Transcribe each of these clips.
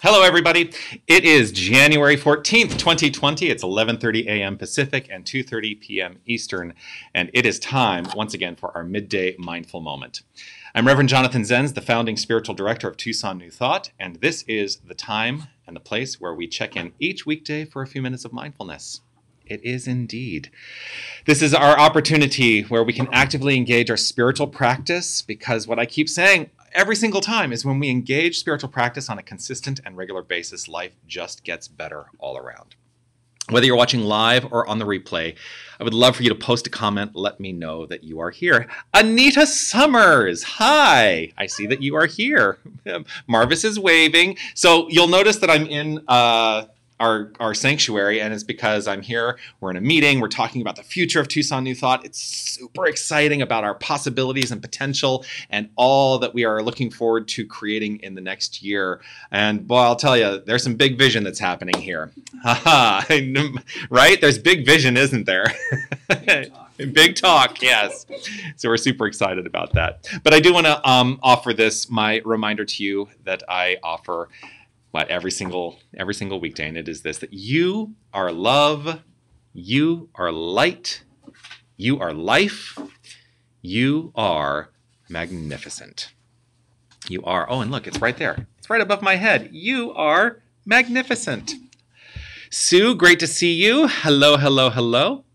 Hello, everybody. It is January 14th, 2020. It's 11:30 a.m. Pacific and 2:30 p.m. Eastern, and it is time, once again, for our midday mindful moment. I'm Reverend Jonathan Zenz, the founding spiritual director of Tucson New Thought, and this is the time and the place where we check in each weekday for a few minutes of mindfulness. It is indeed. This is our opportunity where we can actively engage our spiritual practice, because what I keep saying every single time is when we engage spiritual practice on a consistent and regular basis, life just gets better all around. Whether you're watching live or on the replay, I would love for you to post a comment. Let me know that you are here. Anita Summers, hi. I see that you are here. Marvis is waving. So you'll notice that I'm in our sanctuary, and it's because I'm here. We're in a meeting. We're talking about the future of Tucson New Thought. It's super exciting about our possibilities and potential and all that we are looking forward to creating in the next year. And boy, I'll tell you, there's some big vision that's happening here. Haha, right? There's big vision, isn't there? Big talk, yes. So we're super excited about that. But I do want to offer this, my reminder to you that I offer every single weekday, and it is this: that you are love, you are light, you are life, you are magnificent. You are, oh, and look, it's right there. It's right above my head. You are magnificent. Sue, great to see you. Hello, hello, hello.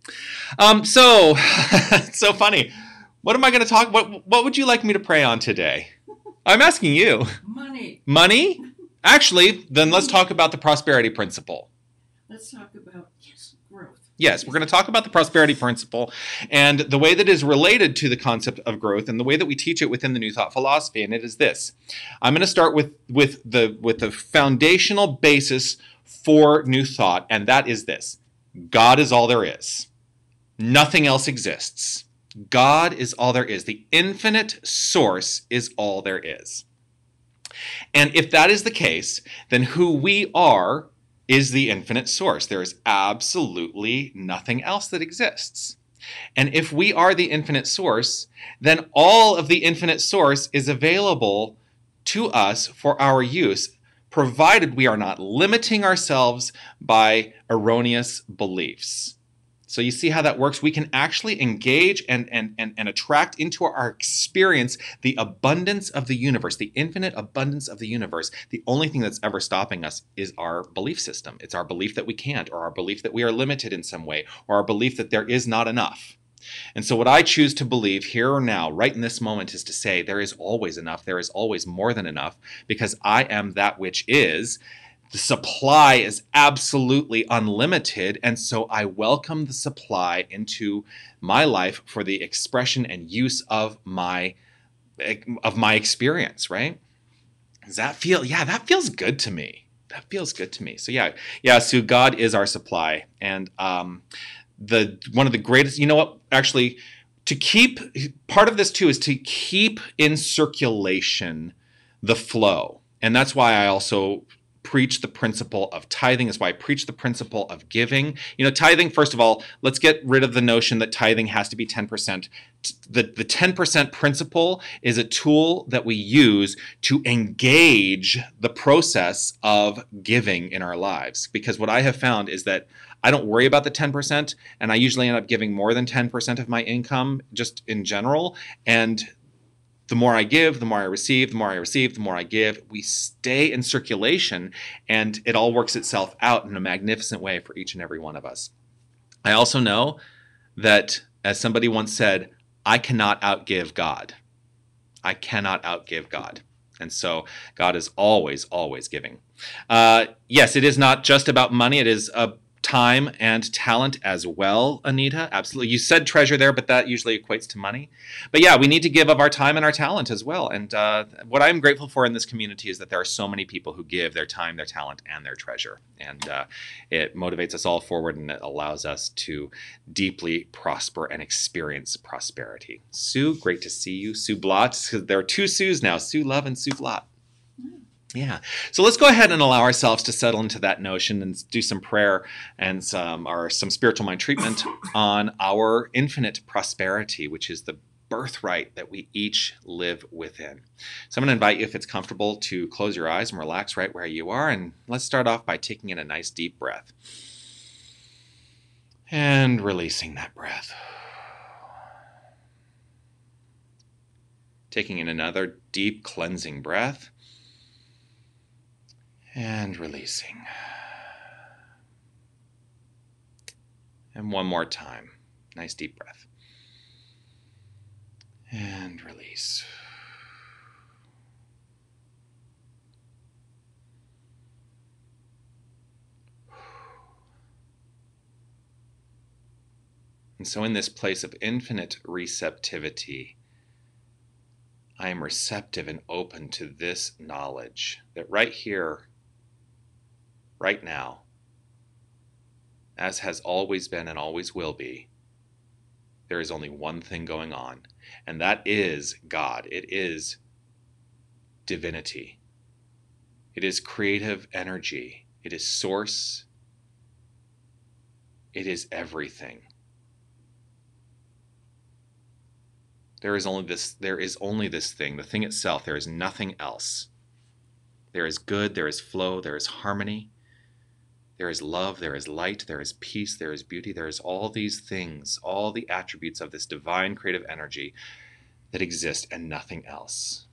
So, it's so funny. What am I going to talk, what would you like me to pray on today? I'm asking you. Money. Money? Actually, then let's talk about the prosperity principle. Let's talk about growth. Yes, we're going to talk about the prosperity principle and the way that is related to the concept of growth and the way that we teach it within the New Thought philosophy. And it is this: I'm going to start with the foundational basis for New Thought, and that is this: God is all there is. Nothing else exists. God is all there is. The infinite source is all there is. And if that is the case, then who we are is the infinite source. There is absolutely nothing else that exists. And if we are the infinite source, then all of the infinite source is available to us for our use, provided we are not limiting ourselves by erroneous beliefs. So you see how that works? We can actually engage and attract into our experience the abundance of the universe, the infinite abundance of the universe. The only thing that's ever stopping us is our belief system. It's our belief that we can't, or our belief that we are limited in some way, or our belief that there is not enough. And so what I choose to believe here or now, right in this moment, is to say there is always enough. There is always more than enough, because I am that which is. The supply is absolutely unlimited, and so I welcome the supply into my life for the expression and use of my experience, right? Does that feel, yeah, that feels good to me. That feels good to me. So yeah, so God is our supply. And one of the greatest, you know what, actually, to keep, part of this too is to keep in circulation the flow. And that's why I also preach the principle of tithing. Is why I preach the principle of giving. You know, tithing, first of all, let's get rid of the notion that tithing has to be 10%. The 10% principle is a tool that we use to engage the process of giving in our lives. Because what I have found is that I don't worry about the 10%, and I usually end up giving more than 10% of my income just in general. And the more I give, the more I receive, the more I receive, the more I give. We stay in circulation, and it all works itself out in a magnificent way for each and every one of us. I also know that, as somebody once said, I cannot outgive God. I cannot outgive God. And so God is always, always giving. Yes, it is not just about money. It is time and talent as well, Anita. Absolutely. You said treasure there, but that usually equates to money. But yeah, we need to give of our time and our talent as well. And what I'm grateful for in this community is that there are so many people who give their time, their talent, and their treasure. And it motivates us all forward, and it allows us to deeply prosper and experience prosperity. Sue, great to see you. Sue Blot. There are two Sues now, Sue Love and Sue Blot. Yeah. So let's go ahead and allow ourselves to settle into that notion and do some prayer and some spiritual mind treatment on our infinite prosperity, which is the birthright that we each live within. So I'm going to invite you, if it's comfortable, to close your eyes and relax right where you are. And let's start off by taking in a nice deep breath and releasing that breath. Taking in another deep cleansing breath and releasing. And one more time. Nice deep breath. And release. And so in this place of infinite receptivity, I am receptive and open to this knowledge that right here, right now, as has always been and always will be, there is only one thing going on, and that is God. It is divinity. It is creative energy. It is source. It is everything. There is only this thing, the thing itself. There is nothing else. There is good, there is flow, there is harmony. There is love, there is light, there is peace, there is beauty, there is all these things, all the attributes of this divine creative energy that exist and nothing else.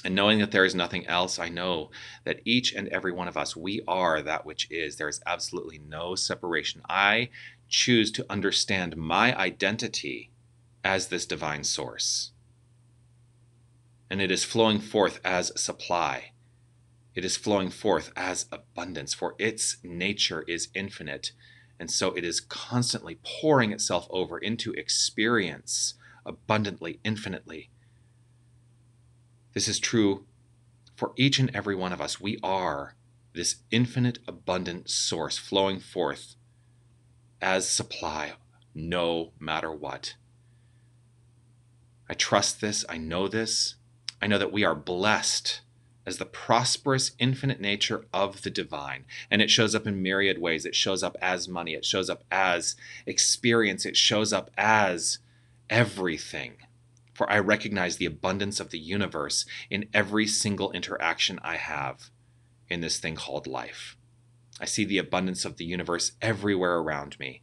And knowing that there is nothing else, I know that each and every one of us, we are that which is. There is absolutely no separation. I choose to understand my identity as this divine source. And it is flowing forth as supply. It is flowing forth as abundance, for its nature is infinite. And so it is constantly pouring itself over into experience abundantly, infinitely. This is true for each and every one of us. We are this infinite, abundant source flowing forth as supply, no matter what. I trust this. I know this. I know that we are blessed as the prosperous, infinite nature of the divine. And it shows up in myriad ways. It shows up as money. It shows up as experience. It shows up as everything. For I recognize the abundance of the universe in every single interaction I have in this thing called life. I see the abundance of the universe everywhere around me.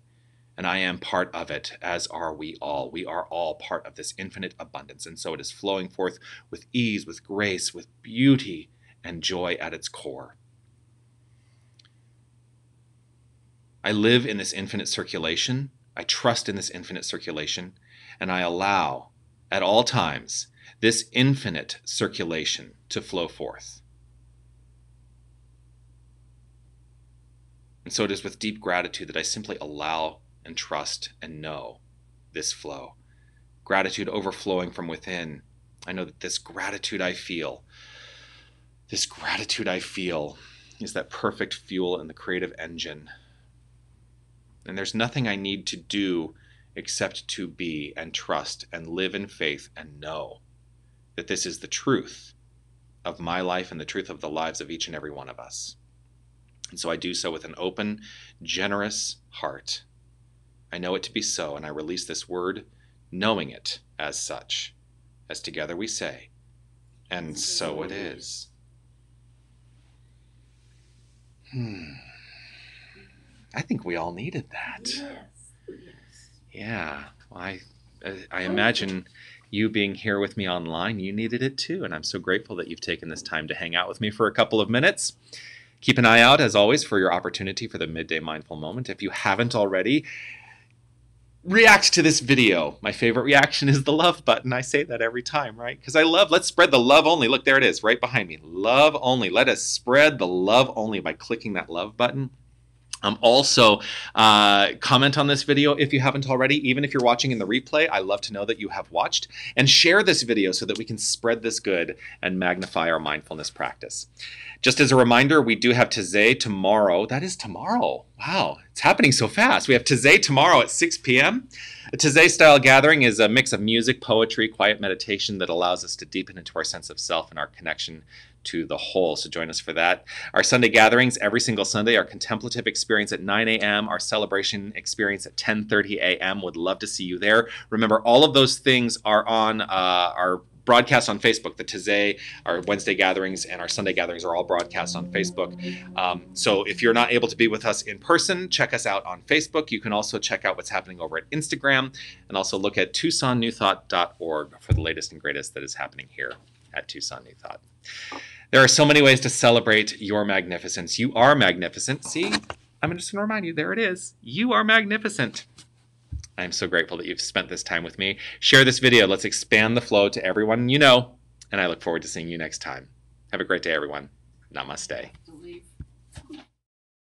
And I am part of it, as are we all. We are all part of this infinite abundance. And so it is flowing forth with ease, with grace, with beauty and joy at its core. I live in this infinite circulation. I trust in this infinite circulation. And I allow, at all times, this infinite circulation to flow forth. And so it is with deep gratitude that I simply allow and trust and know this flow. Gratitude overflowing from within. I know that this gratitude I feel is that perfect fuel in the creative engine. And there's nothing I need to do except to be and trust and live in faith and know that this is the truth of my life and the truth of the lives of each and every one of us. And so I do so with an open, generous heart. I know it to be so, and I release this word, knowing it as such, as together we say, and so it is. I think we all needed that. Yes. Yeah, well, I imagine you being here with me online, you needed it too, and I'm so grateful that you've taken this time to hang out with me for a couple of minutes. Keep an eye out, as always, for your opportunity for the Midday Mindful Moment. If you haven't already, react to this video. My favorite reaction is the love button. I say that every time, right? Because let's spread the love only. Look, there it is, right behind me. Love only. Let us spread the love only by clicking that love button. Also, comment on this video if you haven't already. Even if you're watching in the replay, I love to know that you have watched. And share this video so that we can spread this good and magnify our mindfulness practice. Just as a reminder, we do have Taizé tomorrow. That is tomorrow. Wow, it's happening so fast. We have Taizé tomorrow at 6 p.m. A Taizé-style gathering is a mix of music, poetry, quiet meditation that allows us to deepen into our sense of self and our connection to the whole. So join us for that. Our Sunday gatherings every single Sunday, our contemplative experience at 9 a.m., our celebration experience at 10:30 a.m. Would love to see you there. Remember, all of those things are on our broadcast on Facebook. The Taizé, our Wednesday gatherings, and our Sunday gatherings are all broadcast on Facebook. So if you're not able to be with us in person, check us out on Facebook. You can also check out what's happening over at Instagram, and also look at TucsonNewThought.org for the latest and greatest that is happening here at Tucson New Thought. There are so many ways to celebrate your magnificence. You are magnificent. See, I'm just going to remind you, there it is. You are magnificent. I'm so grateful that you've spent this time with me. Share this video. Let's expand the flow to everyone you know, and I look forward to seeing you next time. Have a great day, everyone. Namaste.